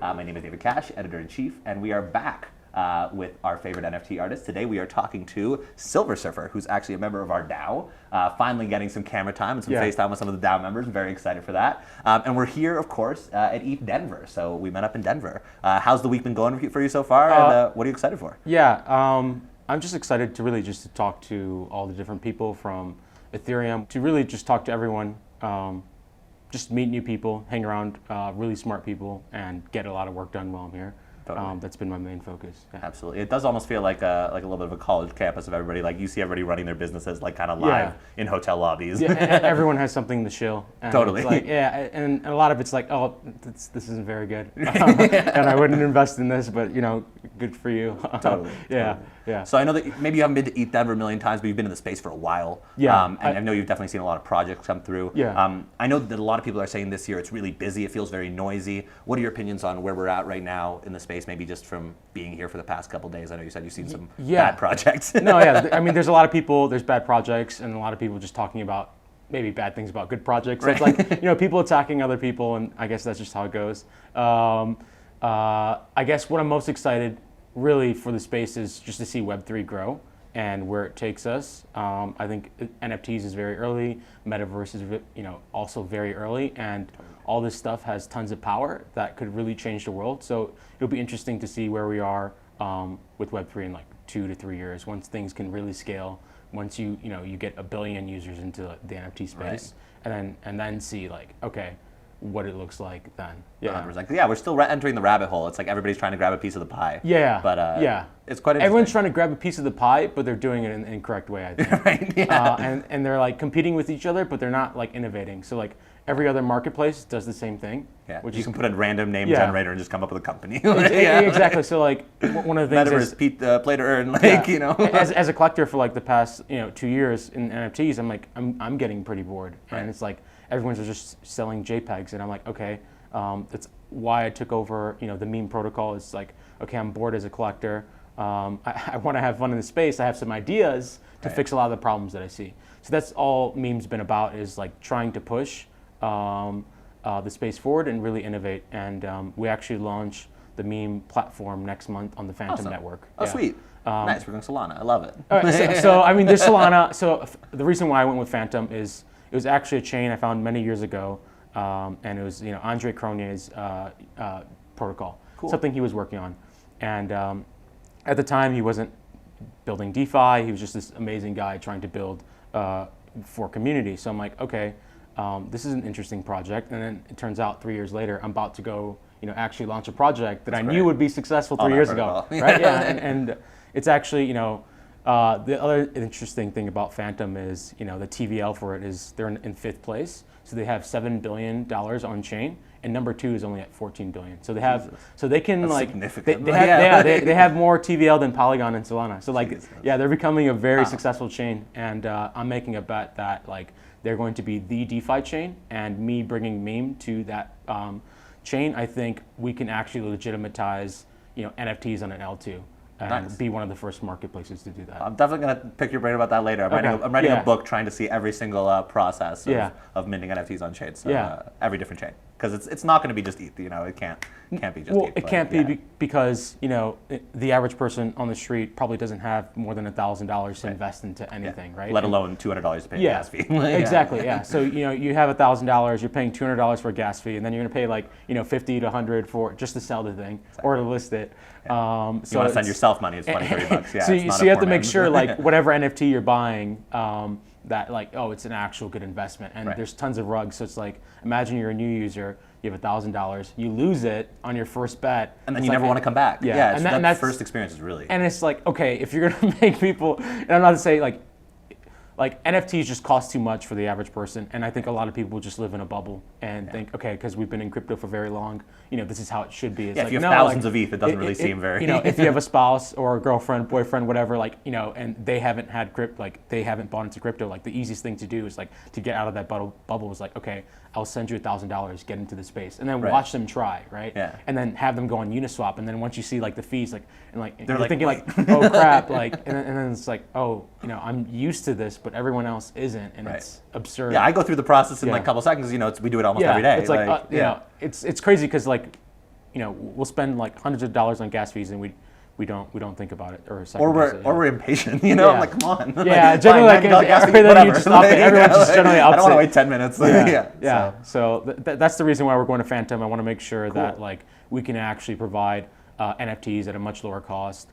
My name is David Cash, Editor-in-Chief, and we are back with our favorite NFT artist. Today we are talking to Silver Surfer, who's actually a member of our DAO, finally getting some camera time and some FaceTime with some of the DAO members. I'm very excited for that. And we're here, of course, at ETH Denver, so we met up in Denver. How's the week been going for you so far, and what are you excited for? I'm just excited to really just to talk to all the different people from Ethereum, to really just talk to everyone, just meet new people, hang around really smart people, and get a lot of work done while I'm here. Totally. That's been my main focus. Yeah. Absolutely. It does almost feel like a little bit of a college campus of everybody. Like you see everybody running their businesses like kind of live in hotel lobbies. Yeah, and everyone has something to shill. And totally. It's like, and a lot of it's like, oh, this isn't very good. And I wouldn't invest in this, but good for you. Totally. Yeah. So I know that maybe you haven't been to ETH Denver a million times, but you've been in the space for a while. Yeah. And I know you've definitely seen a lot of projects come through. Yeah. I know that a lot of people are saying this year it's really busy. It feels very noisy. What are your opinions on where we're at right now in the space? Maybe just from being here for the past couple of days. I know you said you've seen some bad projects. No, yeah. I mean, there's a lot of people. There's bad projects, and a lot of people just talking about maybe bad things about good projects. So it's like people attacking other people, and I guess that's just how it goes. I guess what I'm most excited really for the space is just to see Web3 grow and where it takes us. I think NFTs is very early, Metaverse is also very early, and all this stuff has tons of power that could really change the world. So it'll be interesting to see where we are with Web3 in like 2 to 3 years, once things can really scale, once you get 1 billion users into the NFT space, and then see like, okay, what it looks like then. Yeah, we're still entering the rabbit hole. It's like everybody's trying to grab a piece of the pie. Yeah. But it's quite interesting. Everyone's trying to grab a piece of the pie, but they're doing it in the incorrect way, I think. Right. Yeah. And they're like competing with each other, but they're not like innovating. So like every other marketplace does the same thing. Yeah. Which you can put a random name generator and just come up with a company. Exactly. So like one of the things is play to earn. As a collector for like the past 2 years in NFTs, I'm like I'm getting pretty bored, and it's like everyone's just selling JPEGs, and I'm like, okay, that's why I took over the meme protocol. It's like, okay, I'm bored as a collector. I want to have fun in the space. I have some ideas to fix a lot of the problems that I see. So that's all meme's been about, is like trying to push the space forward and really innovate. And we actually launch the meme platform next month on the Phantom network. Oh, sweet. Nice, we're going Solana. I love it. All right, so I mean, there's Solana. So the reason why I went with Phantom is it was actually a chain I found many years ago, and it was Andre Cronje's protocol, something he was working on. And at the time, he wasn't building DeFi. He was just this amazing guy trying to build for community. So I'm like, okay, this is an interesting project. And then it turns out 3 years later, I'm about to go actually launch a project that I knew would be successful 3 years ago. Right? Yeah, and it's actually, the other interesting thing about Phantom is, the TVL for it is they're in 5th place. So they have $7 billion on chain, and number 2 is only at 14 billion. So they have, so they can they have more TVL than Polygon and Solana. So like, they're becoming a very successful chain, and I'm making a bet that like they're going to be the DeFi chain, and me bringing meme to that chain, I think we can actually legitimatize NFTs on an L2. And be one of the first marketplaces to do that. I'm definitely going to pick your brain about that later. I'm writing a book trying to see every single process of minting NFTs on chain. So every different chain, because it's not going to be just ETH. It can't be just ETH. Well, it can't be because the average person on the street probably doesn't have more than $1,000 to invest into anything, right? Let alone $200 to pay a gas fee. Exactly. Yeah. So you have $1,000, you're paying $200 for a gas fee, and then you're going to pay like 50 to 100 for just to sell the thing or to list it. So you want to send yourself money, it's $20-$30. Yeah, so you have to make sure like whatever NFT you're buying, that like, it's an actual good investment. And there's tons of rugs. So it's like, imagine you're a new user, you have $1,000, you lose it on your first bet, and then you never want to come back. Yeah, and that first experience is really. And it's like, okay, if you're gonna make people, and I'm not to say like NFTs just cost too much for the average person, and I think a lot of people just live in a bubble and think, okay, because we've been in crypto for very long, this is how it should be. It's if you have thousands of ETH, it doesn't really seem very. If you have a spouse or a girlfriend, boyfriend, whatever, and they haven't had they haven't bought into crypto, like the easiest thing to do is like to get out of that bubble is like, okay, I'll send you $1,000, get into the space, and then watch them try, right? Yeah. And then have them go on Uniswap, and then once you see like the fees, you're thinking like, oh crap, and then it's like, oh, I'm used to this, but everyone else isn't, and it's absurd. Yeah, I go through the process in like a couple seconds. We do it almost every day. It's like, it's crazy because like, we'll spend like hundreds of dollars on gas fees and we don't think about it or we're impatient, I'm like, come on. Yeah, generally like everything you just up it. Everyone's just generally ups it. I don't want to wait 10 minutes. So that's the reason why we're going to Phantom. I want to make sure that like we can actually provide NFTs at a much lower cost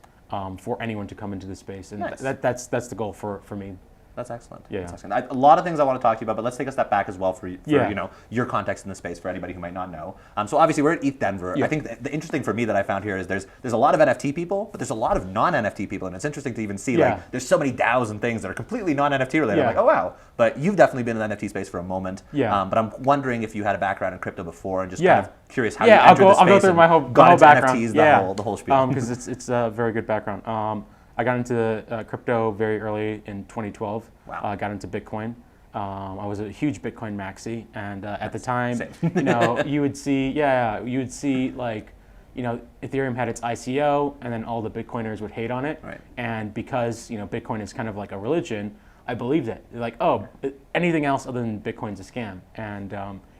for anyone to come into the space, and that's the goal for me. That's excellent. Yeah. That's excellent. A lot of things I want to talk to you about, but let's take a step back as well for your context in the space for anybody who might not know. So obviously we're at ETH Denver. I think the interesting for me that I found here is there's a lot of NFT people, but there's a lot of non-NFT people, and it's interesting to even see like there's so many DAOs and things that are completely non-NFT related. I'm like, oh wow. But you've definitely been in the NFT space for a moment. But I'm wondering if you had a background in crypto before, and just kind of curious how you entered the space. I'll go through my whole background. NFTs, the whole spiel. Because it's a very good background. I got into crypto very early in 2012. Wow. I got into Bitcoin. I was a huge Bitcoin maxi, and at the time, you would see like, Ethereum had its ICO, and then all the Bitcoiners would hate on it. Right. And because Bitcoin is kind of like a religion, I believed it. Like, oh, anything else other than Bitcoin's a scam, and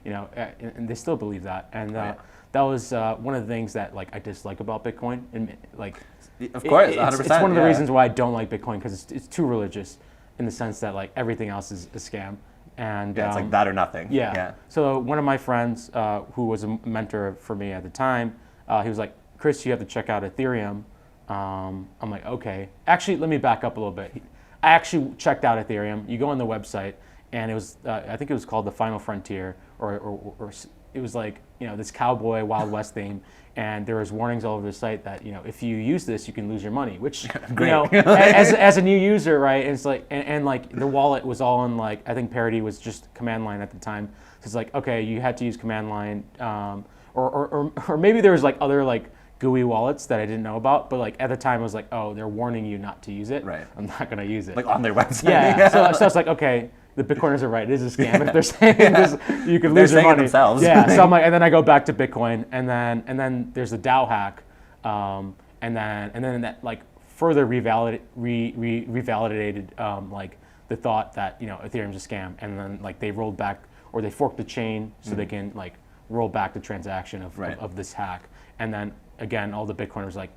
and they still believe that. And that was one of the things that like I dislike about Bitcoin, and like. Of course, 100%. It's one of the reasons why I don't like Bitcoin, because it's too religious, in the sense that like everything else is a scam, and it's like that or nothing. So one of my friends, who was a mentor for me at the time, he was like, "Chris, you have to check out Ethereum." I'm like, okay. Actually, let me back up a little bit. I actually checked out Ethereum. You go on the website, and it was I think it was called the Final Frontier, or it was like this cowboy Wild West theme. And there was warnings all over the site that if you use this, you can lose your money. Which as a new user, right? And it's like and like the wallet was all in like I think parity was just command line at the time. So it's like okay, you had to use command line, or maybe there was like other like GUI wallets that I didn't know about. But like at the time, I was like, oh, they're warning you not to use it. Right. I'm not gonna use it. Like on their website. Yeah. So I was like, okay. The Bitcoiners are right. It is a scam. If they're saying this, you can lose your money. Themselves. Yeah. So I'm like, and then I go back to Bitcoin, and then there's a DAO hack, and then that like further revalidated like the thought that Ethereum's a scam, and then like they rolled back or they forked the chain so they can like roll back the transaction of this hack, and then again all the Bitcoiners like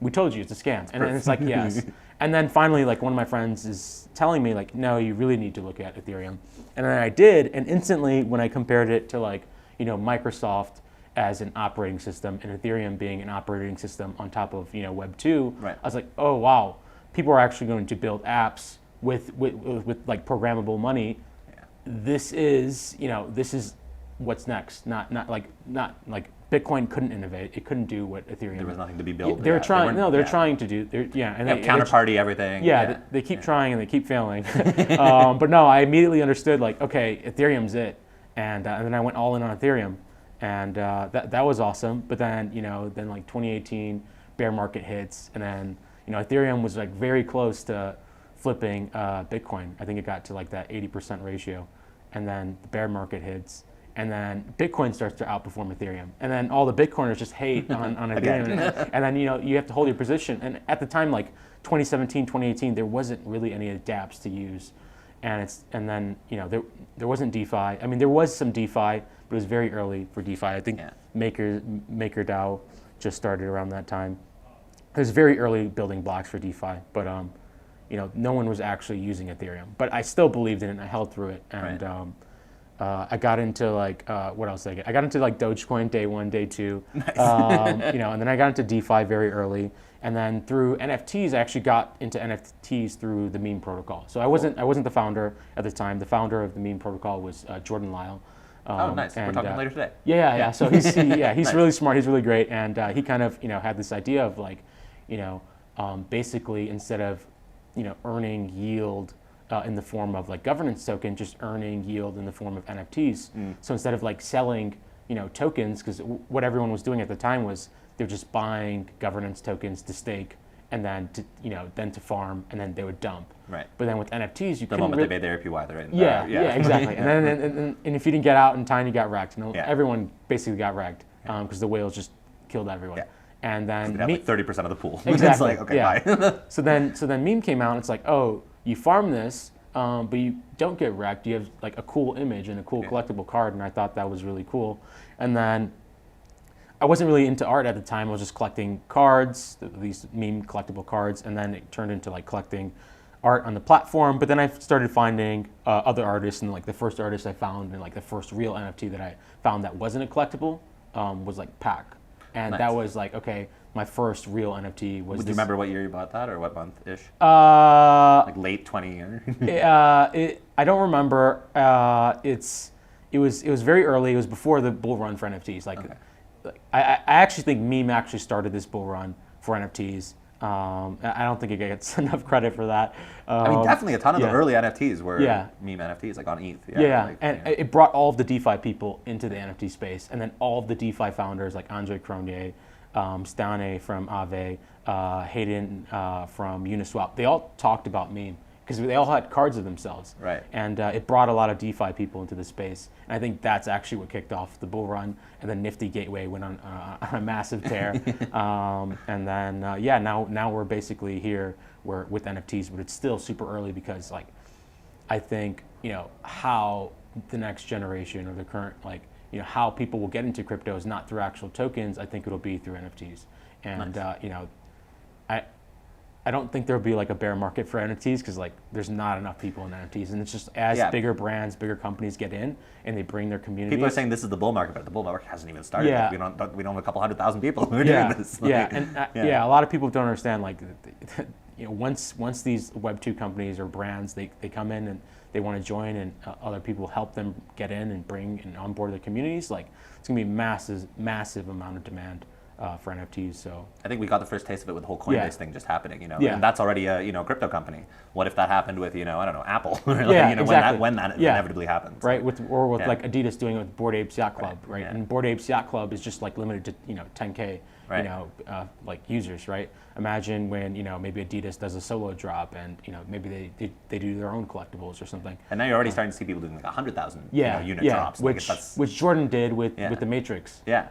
we told you it's a scam, and then it's like yes. And then finally, like one of my friends is telling me, like, no, you really need to look at Ethereum. And then I did, and instantly when I compared it to like, Microsoft as an operating system and Ethereum being an operating system on top of Web 2, I was like, oh wow, people are actually going to build apps with like programmable money. Yeah. This is what's next. Not like Bitcoin couldn't innovate. It couldn't do what Ethereum. There was nothing to be built. They're trying. No, they're trying to do. And they counterparty everything. Yeah, they keep trying and they keep failing. But no, I immediately understood like, okay, Ethereum's it, and then I went all in on Ethereum, and that was awesome. But then then like 2018 bear market hits, and then Ethereum was like very close to flipping Bitcoin. I think it got to like that 80% ratio, and then the bear market hits. And then Bitcoin starts to outperform Ethereum. And then all the Bitcoiners just hate on Ethereum. And then you have to hold your position. And at the time, like 2017, 2018, there wasn't really any dApps to use. And then there wasn't DeFi. I mean, there was some DeFi, but it was very early for DeFi. I think MakerDAO just started around that time. It was very early building blocks for DeFi, but no one was actually using Ethereum. But I still believed in it, and I held through it. And I got into like what else did I get? I got into like Dogecoin day 1, day 2, nice. And then I got into DeFi very early, and then through NFTs, I actually got into NFTs through the meme protocol. So I wasn't the founder at the time. The founder of the meme protocol was Jordan Lyle. Oh, nice. We're talking later today. Yeah. So he's nice. Really smart. He's really great, and he kind of had this idea of like, basically instead of earning yield. In the form of like governance token, just earning yield in the form of NFTs. So instead of like selling, tokens, because what everyone was doing at the time was they're just buying governance tokens to stake, and then to farm, and then they would dump. Right. But then with NFTs, you the moment they made their APY, they're in. Yeah, exactly. And if you didn't get out in time, you got wrecked. Everyone basically got wrecked because the whales just killed everyone. Yeah. And then they have like 30% of the pool. Exactly. It's like, okay, bye. So then meme came out, and it's like, oh, you farm this, but you don't get wrecked. You have like a cool image and a cool collectible card, and I thought that was really cool. And then I wasn't really into art at the time. I was just collecting cards, these meme collectible cards, and then it turned into like collecting art on the platform. But then I started finding other artists, and like the first artist I found, and like the first real NFT that I found that wasn't a collectible was like PAC, and that was like, okay, my first real NFT was. Do you remember what year you bought that, or what month ish? Like late 20 year. I don't remember. It was very early. It was before the bull run for NFTs. I actually think meme actually started this bull run for NFTs. I don't think it gets enough credit for that. I mean, definitely a ton of the early NFTs were meme NFTs, like on ETH. It brought all of the DeFi people into the NFT space, and then all of the DeFi founders like Andre Cronje, Stane from Aave, Hayden from Uniswap. They all talked about meme because they all had cards of themselves. Right. And it brought a lot of DeFi people into the space. And I think that's actually what kicked off the bull run. And then Nifty Gateway went on a massive tear. And then, now we're basically here with NFTs, but it's still super early because, like, I think, how the next generation or the current, like, how people will get into crypto is not through actual tokens. I think it'll be through NFTs. And, nice. I don't think there'll be like a bear market for NFTs because like there's not enough people in NFTs, and it's just as bigger brands, bigger companies get in and they bring their community. People are saying this is the bull market, but the bull market hasn't even started. Yeah. Like, we don't have a couple 100,000 people who are doing this. Like, a lot of people don't understand like once these Web2 companies or brands they come in and they want to join and other people help them get in and bring and onboard their communities, like it's gonna be massive amount of demand. For NFTs, so I think we got the first taste of it with the whole Coinbase thing just happening, and that's already a crypto company. What if that happened with I don't know, Apple, exactly. when that inevitably happens, right? With like Adidas doing it with Bored Apes Yacht Club, right? Yeah. And Bored Apes Yacht Club is just like limited to 10K, like users, right? Imagine when maybe Adidas does a solo drop and maybe they do their own collectibles or something. And now you're already starting to see people doing like 100,000 unit drops, which Jordan did with the Matrix. Yeah,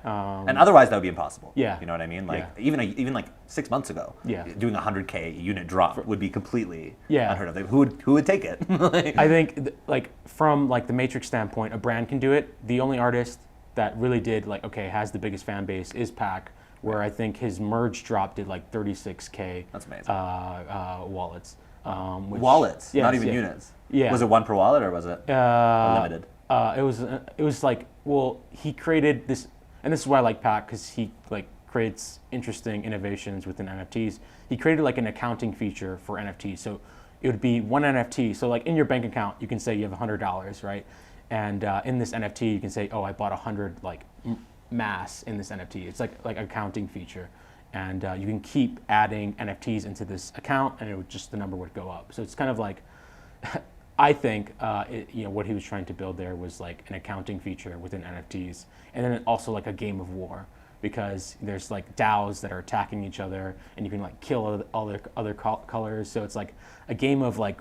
and otherwise that would be impossible. Yeah, you know what I mean? Like even like 6 months ago, doing a 100K unit drop would be completely unheard of. Like, who would take it? I think like from like the Matrix standpoint, a brand can do it. The only artist that really did has the biggest fan base is PAC, where I think his merge drop did like 36K. That's amazing. Wallets. Wallets, not even units. Yeah. Was it one per wallet or was it limited? It was like, well, he created this, and this is why I like PAC because he like creates interesting innovations within NFTs. He created like an accounting feature for NFTs, so it would be one NFT. So like in your bank account, you can say you have $100, right? And in this NFT, you can say, oh, I bought 100 like mass in this NFT. It's like an accounting feature, and you can keep adding NFTs into this account, and the number would go up. So it's kind of like, I think what he was trying to build there was like an accounting feature within NFTs, and then also like a game of war because there's like DAOs that are attacking each other, and you can like kill other colors. So it's like a game of like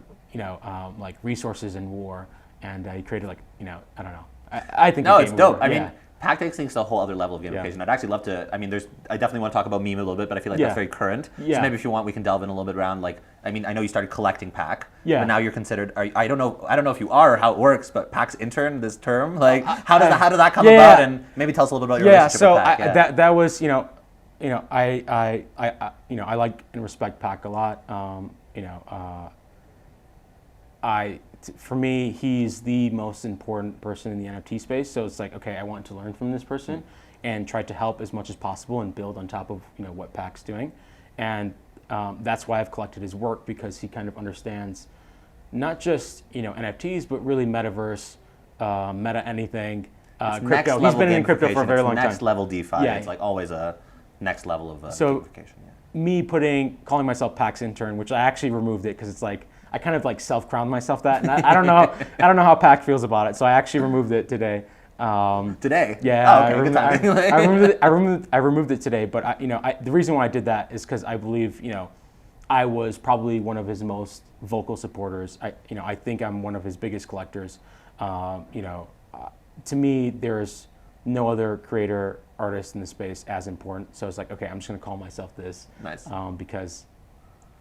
like resources and war, and he created like I don't know. I think no, it's dope. I mean, PAC takes things to a whole other level of gamification. I'd actually love to. I mean, I definitely want to talk about meme a little bit, but I feel like that's very current. So maybe if you want, we can delve in a little bit around like. I mean, I know you started collecting PAC, but now you're considered. I don't know if you are or how it works, but PAC's intern, this term, like how did that come about? And maybe tell us a little bit about your relationship with PAC. That was I like and respect PAC a lot. For me, he's the most important person in the NFT space. So it's like, okay, I want to learn from this person and try to help as much as possible and build on top of what PAC's doing. And that's why I've collected his work, because he kind of understands not just NFTs, but really metaverse, meta anything, crypto. He's been in crypto for a very long time. Next level DeFi. It's like always a next level of gamification. Me calling myself PAC's intern, which I actually removed it because it's like, I kind of like self-crowned myself that, and I don't know how PAC feels about it, so I actually removed it today. Today? Yeah, oh, okay, I removed it today. But the reason why I did that is because I believe I was probably one of his most vocal supporters. I think I'm one of his biggest collectors. To me, there's no other creator artist in the space as important. So it's like, okay, I'm just gonna call myself this. Nice. Because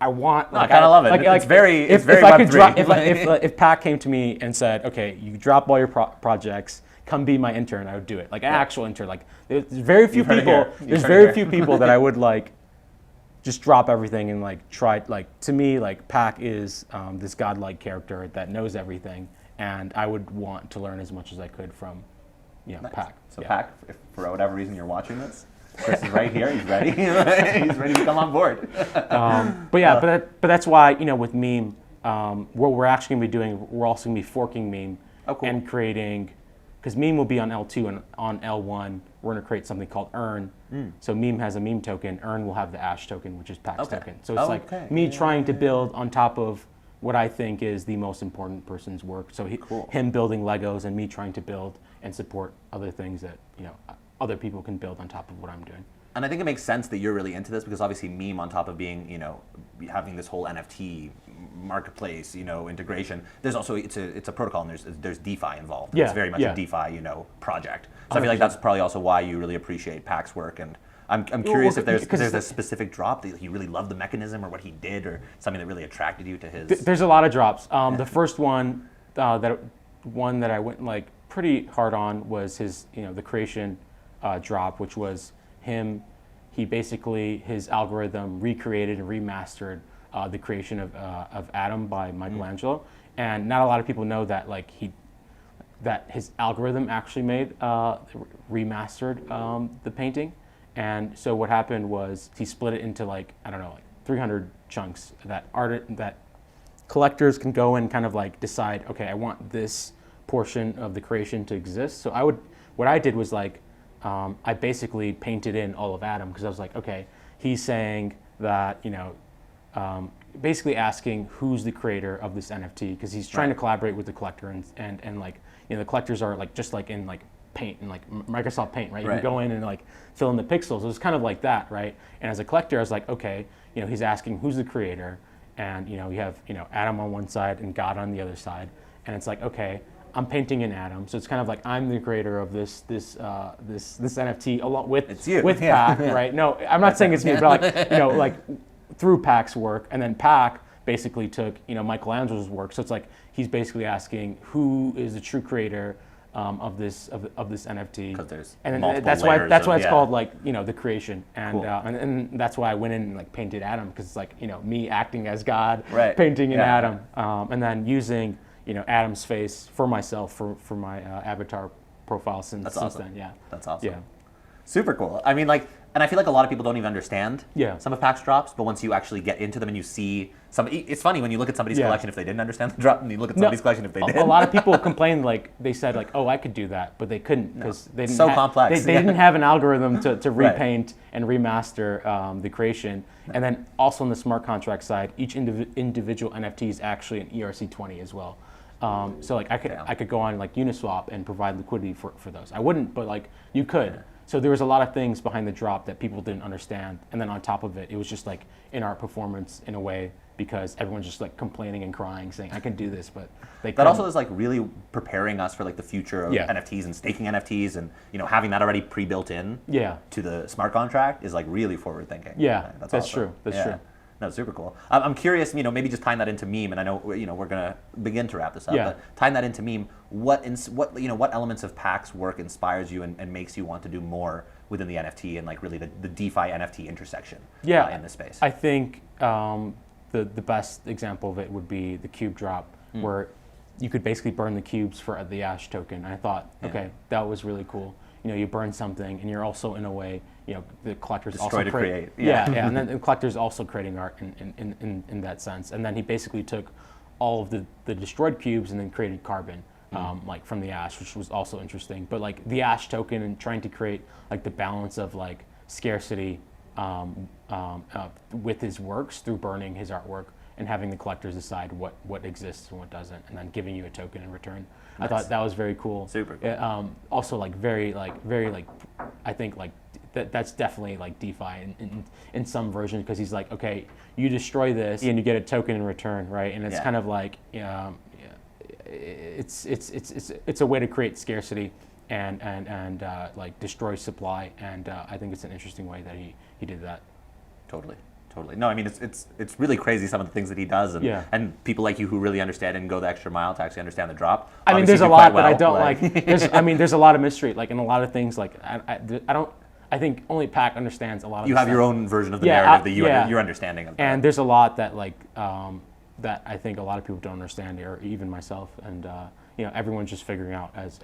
I want. I kind of love it. It's very. If I could drop, if PAC came to me and said, okay, you drop all your projects, come be my intern, I would do it. Like an actual intern. Like there's very few people. There's heard it very here. few people that I would like just drop everything and like try. Like to me, like PAC is this godlike character that knows everything, and I would want to learn as much as I could from, PAC. So PAC, if for whatever reason you're watching this, Chris is right here. He's ready. He's ready to come on board. But that's why with Meme, what we're actually gonna be doing, we're also gonna be forking Meme and creating, because Meme will be on L2 and on L1, we're gonna create something called Earn. So Meme has a Meme token. Earn will have the Ash token, which is PAC's token. So it's me trying to build on top of what I think is the most important person's work. So him building Legos and me trying to build and support other things that other people can build on top of what I'm doing. And I think it makes sense that you're really into this because obviously Meme, on top of being, having this whole NFT marketplace, integration, there's also it's a protocol and there's DeFi involved. Yeah, it's very much a DeFi, project. So I feel like that's probably also why you really appreciate PAC's work. And I'm curious if there's a specific drop that you really loved the mechanism or what he did or something that really attracted you to his. There's a lot of drops. The first one that I went like pretty hard on was his the creation drop, which was him. He basically, his algorithm recreated and remastered the creation of Adam by Michelangelo, and not a lot of people know that that his algorithm actually made remastered the painting. And so what happened was he split it into 300 chunks that collectors can go and kind of decide, okay, I want this portion of the creation to exist. So what I did was I basically painted in all of Adam because I was like, okay, he's saying that, basically asking who's the creator of this NFT because he's trying to collaborate with the collector and the collectors are just in Paint and Microsoft Paint, right? You can go in and fill in the pixels. It was kind of like that, right? And as a collector, I was like, okay, he's asking who's the creator, and you have Adam on one side and God on the other side, and it's like, okay, I'm painting in Adam, so it's kind of like I'm the creator of this NFT along with PAC, right? No, I'm not saying it's me, but through PAC's work, and then PAC basically took Michelangelo's work, so it's like he's basically asking who is the true creator of this NFT. Because there's and multiple that's why it's called the creation, and Cool. And that's why I went in and painted Adam because it's me acting as God, painting in Adam, and then using Adam's face for myself for my avatar profile since then. Yeah, that's awesome. Yeah, super cool. I mean, and I feel like a lot of people don't even understand some of PAC's drops, but once you actually get into them and you see it's funny when you look at somebody's collection if they didn't understand the drop, and you look at somebody's collection if they did. A lot of people complained they said oh, I could do that, but they couldn't because they didn't complex. They didn't have an algorithm to repaint and remaster the creation. And then also on the smart contract side, each individual NFT is actually an ERC20 as well. So I could go on Uniswap and provide liquidity for those. I wouldn't, but you could. So there was a lot of things behind the drop that people didn't understand, and then on top of it, it was just in art performance in a way because everyone's just complaining and crying, saying I can do this, but they couldn't. That also is really preparing us for the future of NFTs and staking NFTs, and having that already pre-built in to the smart contract is really forward thinking. Yeah, that's awesome. true. That's true. No, super cool. I'm curious, maybe just tying that into Meme, and I know we're gonna begin to wrap this up. But tying that into Meme, what elements of PAC's work inspires you and makes you want to do more within the NFT and really the DeFi NFT intersection in this space? I think the best example of it would be the cube drop, where you could basically burn the cubes for the Ash token. And I thought, okay, that was really cool. You burn something, and you're also in a way, the collector's destroy also to create. And then the collector's also creating art in that sense. And then he basically took all of the destroyed cubes and then created carbon, from the Ash, which was also interesting. But the Ash token and trying to create the balance of scarcity with his works through burning his artwork and having the collectors decide what exists and what doesn't, and then giving you a token in return. Nice. I thought that was very cool. Super cool. Also very I think that's definitely DeFi in some version, because he's okay, you destroy this and you get a token in return, right? And it's kind of it's a way to create scarcity and destroy supply, and I think it's an interesting way that he did that. Totally. Totally. No, I mean, it's really crazy some of the things that he does, and people like you who really understand it and go the extra mile to actually understand the drop. I mean, there's a lot that I don't like. There's a lot of mystery, like in a lot of things. Like I think only PAC understands a lot of. You have your own version of the narrative that your understanding of. And there's a lot that that I think a lot of people don't understand, or even myself, and everyone's just figuring out as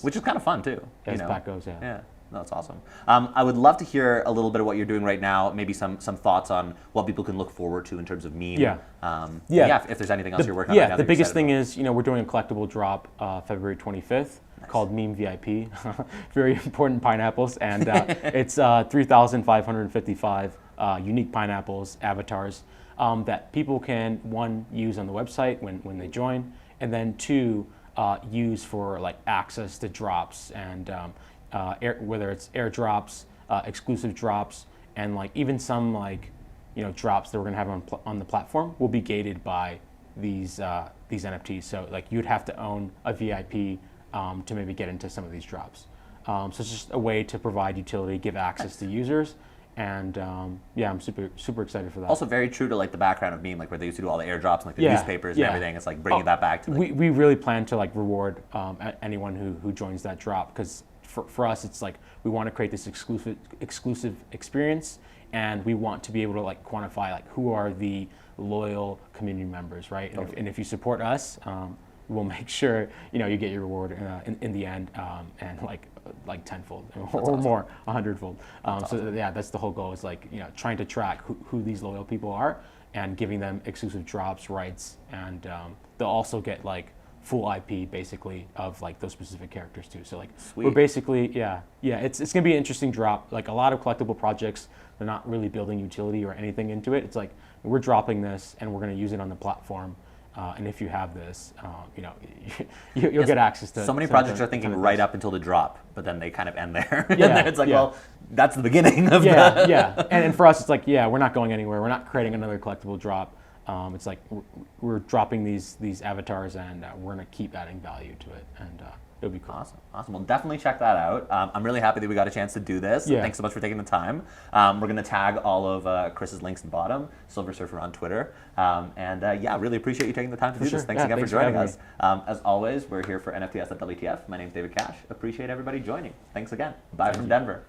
which is kind of fun too. As PAC goes, Yeah. No, that's awesome. I would love to hear a little bit of what you're doing right now. Maybe some thoughts on what people can look forward to in terms of meme. If there's anything else you're working on. Yeah, the biggest thing is we're doing a collectible drop February 25th called Meme VIP. Very important pineapples, and it's 3,555 unique pineapples avatars that people can, one, use on the website when they join, and then two, use for like access to drops and whether it's airdrops, exclusive drops, and like even some drops that we're gonna have on the platform will be gated by these NFTs. So like you'd have to own a VIP to maybe get into some of these drops. So it's just a way to provide utility, give access to users, and I'm super excited for that. Also very true to like the background of meme, like where they used to do all the airdrops and like the newspapers and everything. It's like bringing that back to. We really plan to like reward anyone who joins that drop, because for us it's like we want to create this exclusive experience, and we want to be able to like quantify like who are the loyal community members, right? And if you support us, we'll make sure you get your reward in the end, and like tenfold or more, 100-fold. That's the whole goal, is like trying to track who these loyal people are and giving them exclusive drops, rights, and they'll also get like full IP basically of like those specific characters too. So like we're basically it's gonna be an interesting drop. Like a lot of collectible projects, they're not really building utility or anything into it. It's like we're dropping this and we're gonna use it on the platform. And if you have this, you'll get access to. So many projects are thinking right up until the drop, but then they kind of end there. And then it's like, well, that's the beginning of And for us, it's like, we're not going anywhere. We're not creating another collectible drop. It's like we're dropping these avatars, and we're gonna keep adding value to it, and it'll be cool. Awesome. Well, definitely check that out. I'm really happy that we got a chance to do this. Thanks so much for taking the time. We're gonna tag all of Chris's links in the bottom, Silver Surfer on Twitter, really appreciate you taking the time to do this. Thanks again for joining us. As always, we're here for NFTS.WTF. My name's David Cash. Appreciate everybody joining. Thanks again. Bye from Denver.